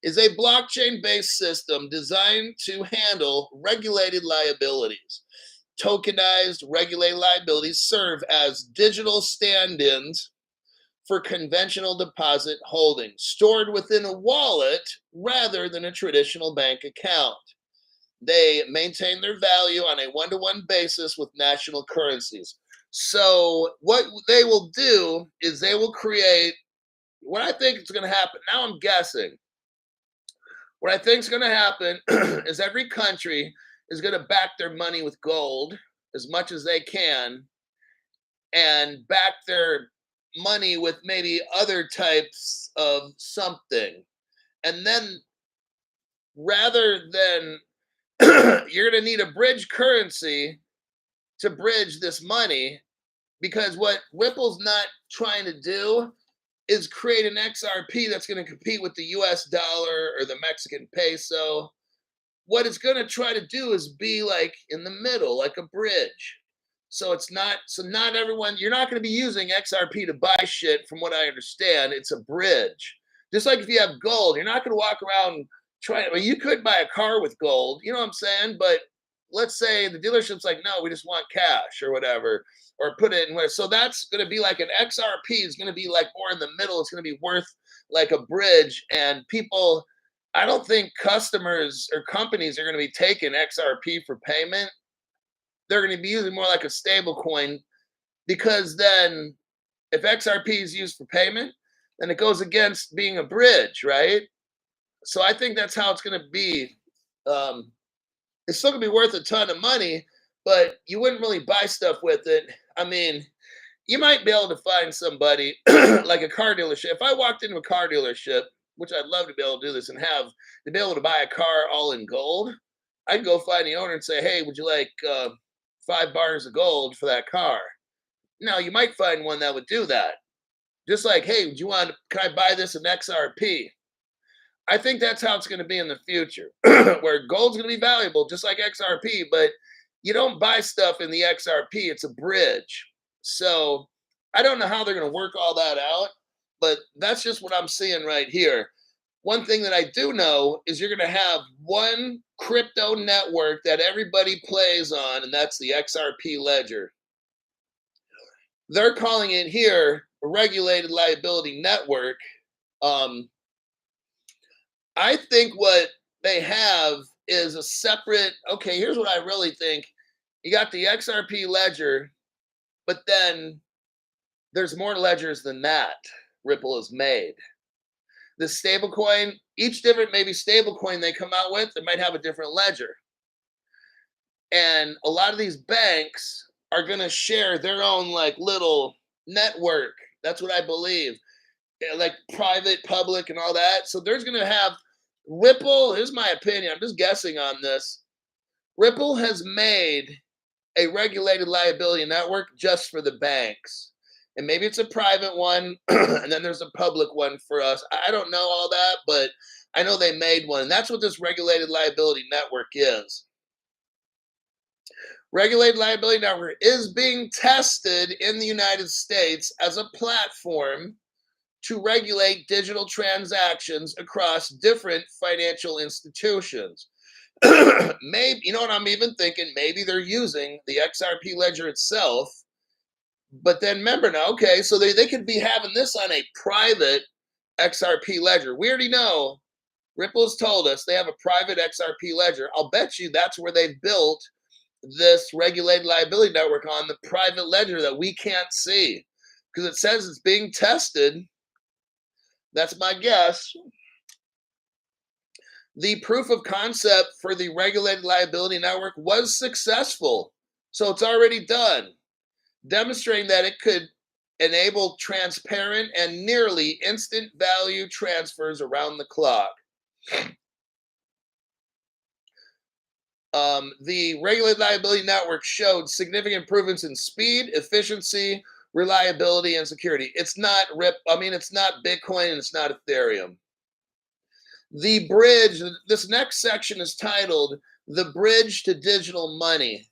is a blockchain-based system designed to handle regulated liabilities. Tokenized regulated liabilities serve as digital stand-ins for conventional deposit holdings, stored within a wallet rather than a traditional bank account. They maintain their value on a one-to-one basis with national currencies. So what they will do is they will create, what I think is going to happen, now I'm guessing, what I think is going to happen is every country is going to back their money with gold as much as they can, and back their money with maybe other types of something. And then rather than you're going to need a bridge currency to bridge this money, because what Ripple's not trying to do is create an XRP that's going to compete with the US dollar or the Mexican peso. What it's going to try to do is be like in the middle, like a bridge. So it's not, so not everyone, you're not going to be using XRP to buy shit, from what I understand. It's a bridge. Just like if you have gold, you're not going to walk around trying, well, you could buy a car with gold, you know what I'm saying? But let's say the dealership's like, no, we just want cash or whatever, or put it in where. So that's going to be like an XRP is going to be like more in the middle. It's going to be worth like a bridge. And people, I don't think customers or companies are going to be taking XRP for payment. They're going to be using more like a stable coin, because then if XRP is used for payment, then it goes against being a bridge, right? So I think that's how it's going to be. Um, it's still going to be worth a ton of money, but you wouldn't really buy stuff with it. I mean, you might be able to find somebody like a car dealership. If I walked into a car dealership, which I'd love to be able to do this and have to be able to buy a car all in gold, I'd go find the owner and say, "Hey, would you like 5 bars of gold for that car?" Now you might find one that would do that. Just like, "Hey, would you want? Can I buy this in XRP?" I think that's how it's going to be in the future, where gold's going to be valuable, just like XRP, but you don't buy stuff in the XRP. It's a bridge. So I don't know how they're going to work all that out, but that's just what I'm seeing right here. One thing that I do know is you're going to have one crypto network that everybody plays on, and that's the XRP ledger. They're calling it here a regulated liability network. Um, I think what they have is a separate, okay, here's what I really think. You got the XRP ledger, but then there's more ledgers than that Ripple has made. The stablecoin, each different maybe stablecoin they come out with, they might have a different ledger. And a lot of these banks are going to share their own like little network. That's what I believe. Like private, public, and all that. So there's going to have Ripple. Here's my opinion. I'm just guessing on this. Ripple has made a regulated liability network just for the banks. And maybe it's a private one, and then there's a public one for us. I don't know all that, but I know they made one. And that's what this regulated liability network is. Regulated liability network is being tested in the United States as a platform to regulate digital transactions across different financial institutions. Maybe, you know what I'm even thinking? Maybe they're using the XRP ledger itself. But then remember now, okay, so they could be having this on a private XRP ledger. We already know, Ripple's told us they have a private XRP ledger. I'll bet you that's where they've built this regulated liability network, on the private ledger that we can't see, because it says it's being tested. That's my guess. The proof of concept for the regulated liability network was successful. So it's already done, demonstrating that it could enable transparent and nearly instant value transfers around the clock. The regulated liability network showed significant improvements in speed, efficiency, reliability, and security. It's not it's not Bitcoin and it's not Ethereum. The bridge, this next section is titled "The Bridge to Digital Money."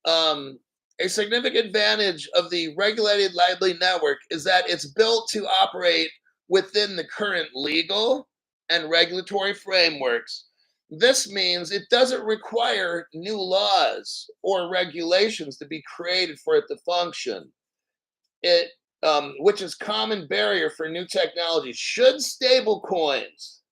A significant advantage of the regulated liability network is that it's built to operate within the current legal and regulatory frameworks. This means it doesn't require new laws or regulations to be created for it to function. It, which is common barrier for new technology. Should stable coins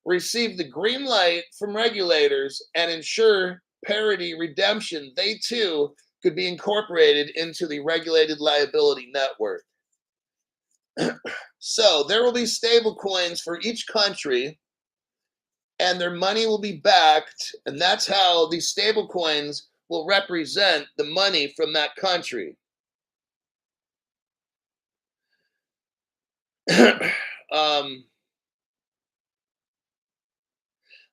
receive the green light from regulators and ensure parity redemption, they too could be incorporated into the regulated liability network. So there will be stable coins for each country, and their money will be backed, and that's how these stable coins will represent the money from that country.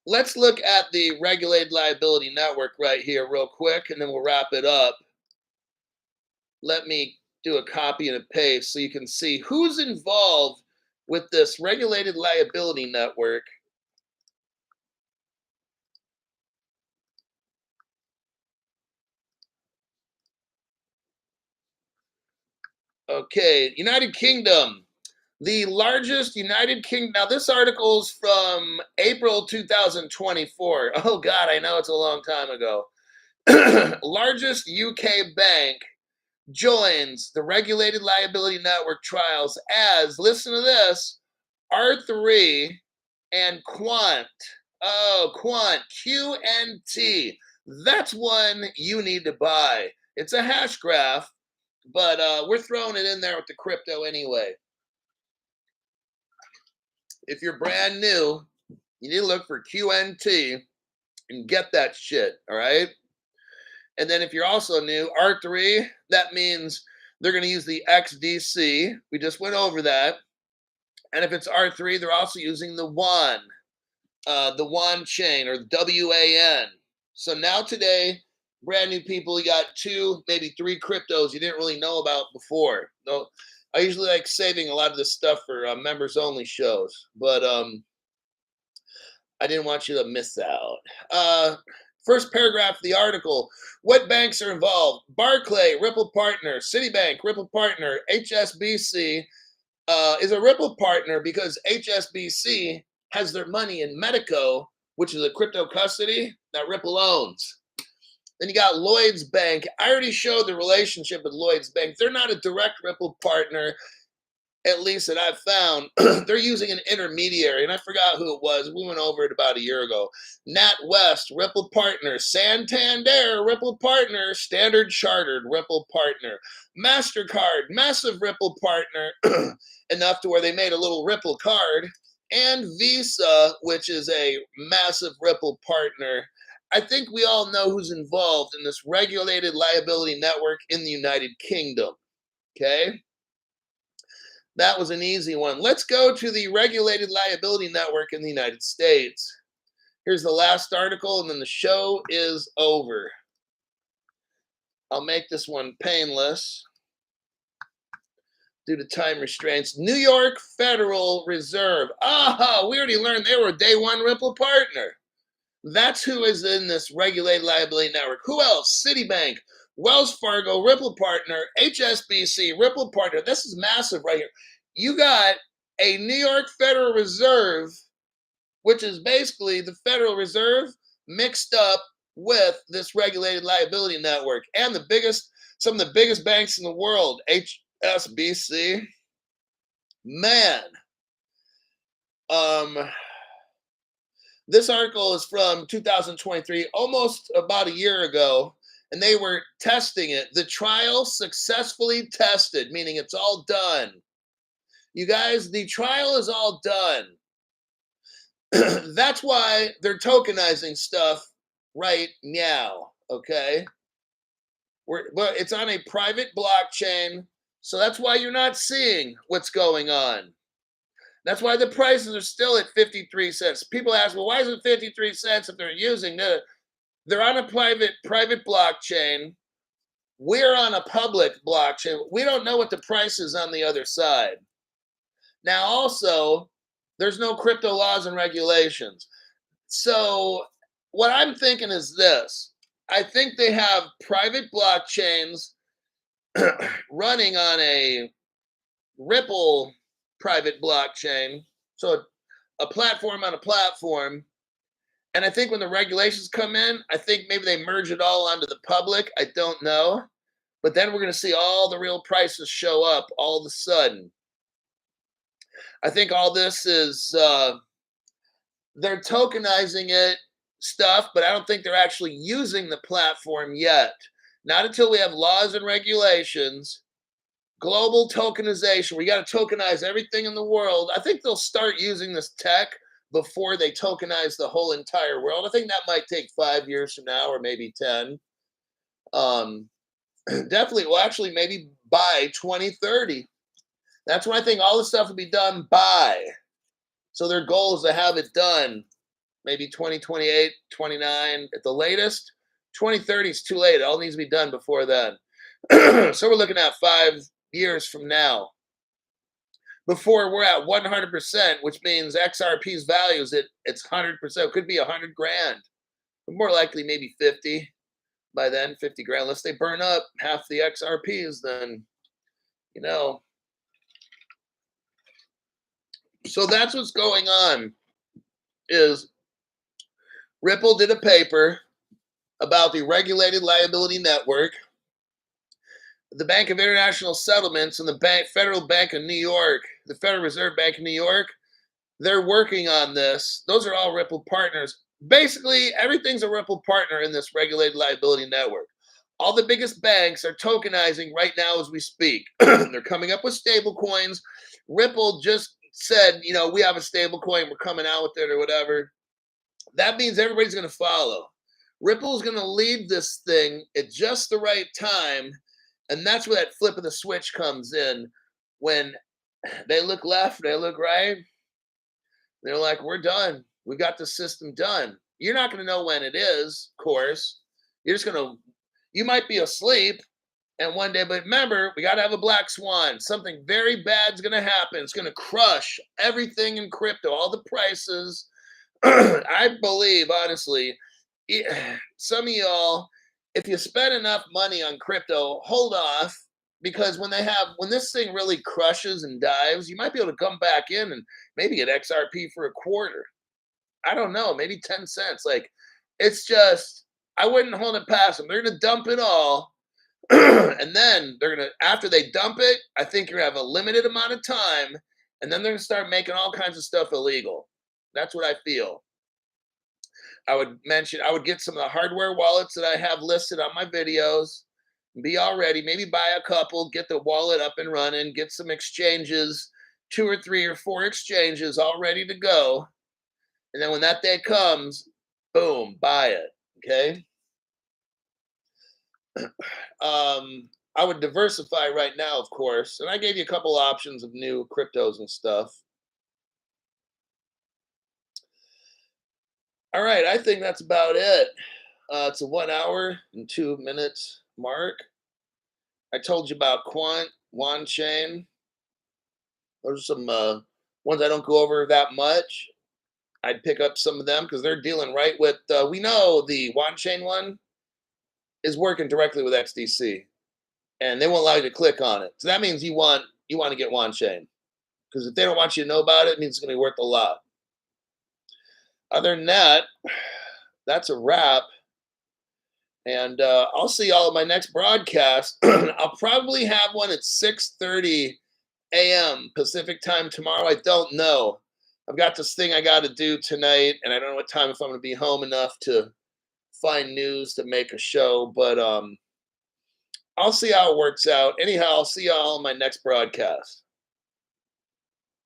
Let's look at the regulated liability network right here real quick, and then we'll wrap it up. Let me do a copy and a paste so you can see who's involved with this regulated liability network. Okay, United Kingdom. The largest United Kingdom. Now, this article is from April 2024. Oh, God, I know it's a long time ago. Largest UK bank joins the regulated liability network trials as, listen to this, R3 and Quant. Oh, Quant, QNT. That's one you need to buy. It's a hash graph, but we're throwing it in there with the crypto anyway. If you're brand new, you need to look for QNT and get that shit, all right? And then if you're also new, R3, that means they're going to use the XDC. We just went over that. And if it's R3, they're also using the WAN chain, or the WAN. So now today, brand new people, you got 2, maybe 3 cryptos you didn't really know about before. No, I usually like saving a lot of this stuff for members only shows, but I didn't want you to miss out. First paragraph of the article. What banks are involved? Barclay, Ripple Partner. Citibank, Ripple Partner. HSBC is a Ripple partner because HSBC has their money in Medico, which is a crypto custody that Ripple owns. Then you got Lloyds Bank. I already showed the relationship with Lloyds Bank. They're not a direct Ripple partner, at least that I've found. They're using an intermediary, and I forgot who it was. We went over it about a year ago. NatWest, Ripple Partner. Santander, Ripple Partner. Standard Chartered, Ripple Partner. MasterCard, massive Ripple partner, enough to where they made a little Ripple card. And Visa, which is a massive Ripple partner. I think we all know who's involved in this regulated liability network in the United Kingdom. Okay? That was an easy one. Let's go to the regulated liability network in the United States. Here's the last article, and then the show is over. I'll make this one painless due to time restraints. New York Federal Reserve. Aha, we already learned they were a day one Ripple partner. That's who is in this regulated liability network. Who else? Citibank, Wells Fargo, Ripple partner, HSBC, Ripple partner. This is massive right here. You got a New York Federal Reserve, which is basically the Federal Reserve mixed up with this regulated liability network, and some of the biggest banks in the world, HSBC. Man, this article is from 2023, almost about a year ago, and they were testing it. The trial successfully tested, meaning it's all done. You guys, the trial is all done. That's why they're tokenizing stuff right now, okay? But it's on a private blockchain, so that's why you're not seeing what's going on. That's why the prices are still at 53 cents. People ask, well, why is it 53 cents if they're using it? They're on a private blockchain. We're on a public blockchain. We don't know what the price is on the other side. Now, also, there's no crypto laws and regulations. So what I'm thinking is this. I think they have private blockchains running on a Ripple private blockchain. So a platform on a platform. And I think when the regulations come in, I think maybe they merge it all onto the public. I don't know. But then we're going to see all the real prices show up all of a sudden. I think all this is, they're tokenizing it stuff, but I don't think they're actually using the platform yet. Not until we have laws and regulations, global tokenization. We got to tokenize everything in the world. I think they'll start using this tech before they tokenize the whole entire world. I think that might take 5 years from now, or maybe 10. Definitely, well, actually, maybe by 2030. That's when I think all this stuff will be done by. So their goal is to have it done maybe 2028, 29 at the latest. 2030 is too late. It all needs to be done before then. So we're looking at years from now, before we're at 100%, which means XRP's value is at it's 100%. It could be 100 grand, but more likely maybe 50 by then, 50 grand. Unless they burn up half the XRPs, then you know. So that's what's going on. Is Ripple did a paper about the regulated liability network. The Bank of International Settlements and the Federal Bank of New York, the Federal Reserve Bank of New York, they're working on this. Those are all Ripple partners. Basically, everything's a Ripple partner in this regulated liability network. All the biggest banks are tokenizing right now as we speak. They're coming up with stable coins. Ripple just said, we have a stable coin. We're coming out with it or whatever. That means everybody's going to follow. Ripple's going to lead this thing at just the right time. And that's where that flip of the switch comes in. When they look left, they look right. They're like, we're done. We got the system done. You're not going to know when it is, of course. You're just going to, you might be asleep and one day, but remember, we got to have a black swan. Something very bad is going to happen. It's going to crush everything in crypto, all the prices. I believe, honestly, some of y'all, if you spend enough money on crypto, hold off, because when this thing really crushes and dives, you might be able to come back in and maybe get XRP for a quarter. I don't know, maybe 10 cents. Like, it's just, I wouldn't hold it past them. They're going to dump it all. And then after they dump it, I think you're going to have a limited amount of time. And then they're going to start making all kinds of stuff illegal. That's what I feel. I would get some of the hardware wallets that I have listed on my videos. Be all ready. Maybe buy a couple, get the wallet up and running, get some exchanges, 2 or 3 or 4 exchanges all ready to go. And then when that day comes, boom, buy it. Okay. I would diversify right now, of course. And I gave you a couple options of new cryptos and stuff. All right, I think that's about it. It's a 1 hour and 2 minutes mark. I told you about Quant, Wan Chain. Those are some ones I don't go over that much. I'd pick up some of them because they're dealing right with, we know the Wan Chain one is working directly with XDC, and they won't allow you to click on it. So that means you want to get Wan Chain, because if they don't want you to know about it, it means it's going to be worth a lot. Other than that, that's a wrap. And I'll see y'all in my next broadcast. I'll probably have one at 6:30 a.m. Pacific time tomorrow. I don't know. I've got this thing I got to do tonight, and I don't know what time, if I'm going to be home enough to find news to make a show. But I'll see how it works out. Anyhow, I'll see y'all in my next broadcast.